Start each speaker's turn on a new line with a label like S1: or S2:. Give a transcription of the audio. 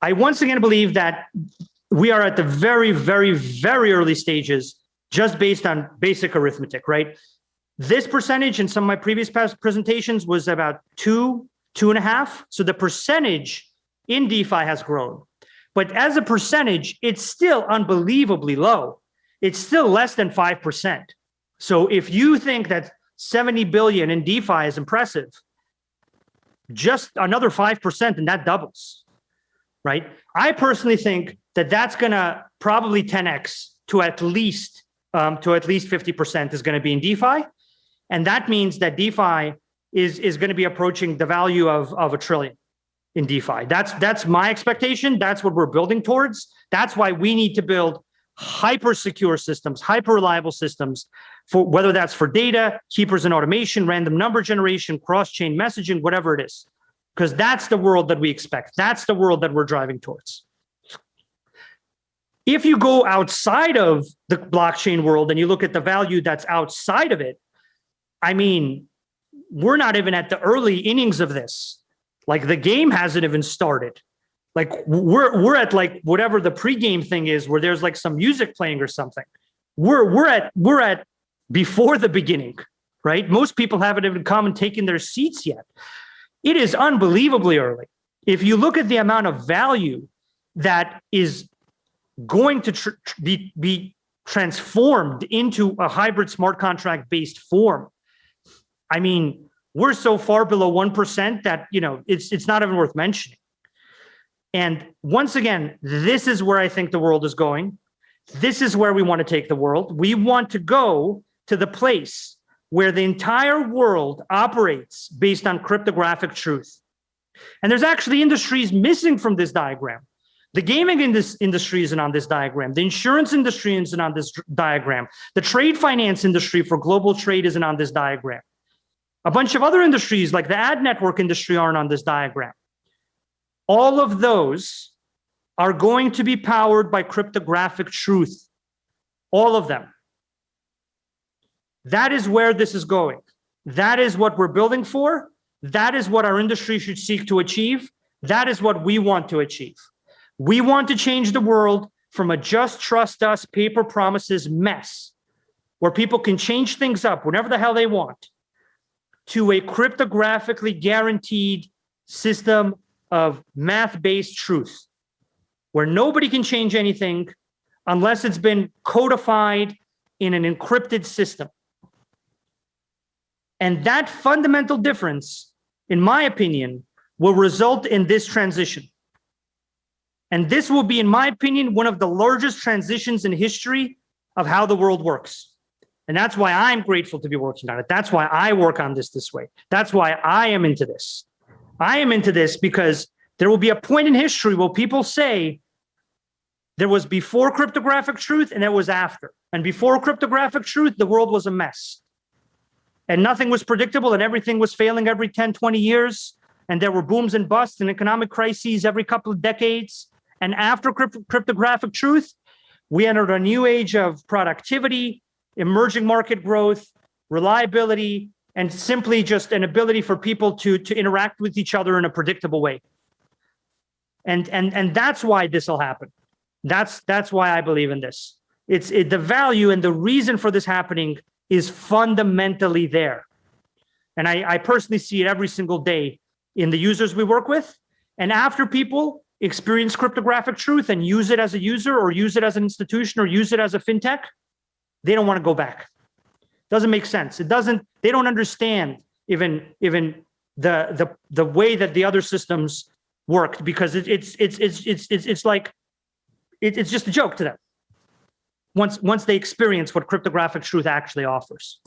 S1: I once again believe that we are at the very, very, very early stages, just based on basic arithmetic, right? This percentage in some of my previous past presentations was about 2.5. So the percentage in DeFi has grown. But as a percentage, it's still unbelievably low. It's still less than 5%. So if you think that 70 billion in DeFi is impressive, just another 5% and that doubles, right? I personally think that that's gonna probably 10x to at least 50% is gonna be in DeFi. And that means that DeFi is gonna be approaching the value of $1 trillion in DeFi. That's my expectation. That's what we're building towards. That's why we need to build hyper secure systems, hyper reliable systems, for whether that's for data, keepers and automation, random number generation, cross-chain messaging, whatever it is, because that's the world that we expect. That's the world that we're driving towards. If you go outside of the blockchain world and you look at the value that's outside of it, I mean, we're not even at the early innings of this. Like the game hasn't even started. Like we're at like whatever the pregame thing is, where there's like some music playing or something. We're at before the beginning, right? Most people haven't even come and taken their seats yet. It is unbelievably early. If you look at the amount of value that is going to be transformed into a hybrid smart contract based form, I mean, we're so far below 1% that, you know, it's not even worth mentioning. And once again, this is where I think the world is going. This is where we want to take the world. We want to go to the place where the entire world operates based on cryptographic truth. And there's actually industries missing from this diagram. The gaming industry isn't on this diagram. The insurance industry isn't on this diagram. The trade finance industry for global trade isn't on this diagram. A bunch of other industries like the ad network industry aren't on this diagram. All of those are going to be powered by cryptographic truth. All of them. That is where this is going. That is what we're building for. That is what our industry should seek to achieve. That is what we want to achieve. We want to change the world from a just trust us paper promises mess where people can change things up whenever the hell they want, to a cryptographically guaranteed system of math-based truth, where nobody can change anything unless it's been codified in an encrypted system. And that fundamental difference, in my opinion, will result in this transition. And this will be, in my opinion, one of the largest transitions in history of how the world works. And that's why I'm grateful to be working on it. That's why I work on this way. That's why I am into this. I am into this because there will be a point in history where people say there was before cryptographic truth and there was after. And before cryptographic truth, the world was a mess. And nothing was predictable and everything was failing every 10, 20 years. And there were booms and busts and economic crises every couple of decades. And after cryptographic truth, we entered a new age of productivity, emerging market growth, reliability, and simply just an ability for people to interact with each other in a predictable way. And that's why this will happen. That's why I believe in this. The value and the reason for this happening is fundamentally there. And I personally see it every single day in the users we work with. And after people experience cryptographic truth and use it as a user or use it as an institution or use it as a fintech, they don't want to go back. Doesn't make sense. They don't understand even the way that the other systems worked, because it's like it's just a joke to them once they experience what cryptographic truth actually offers.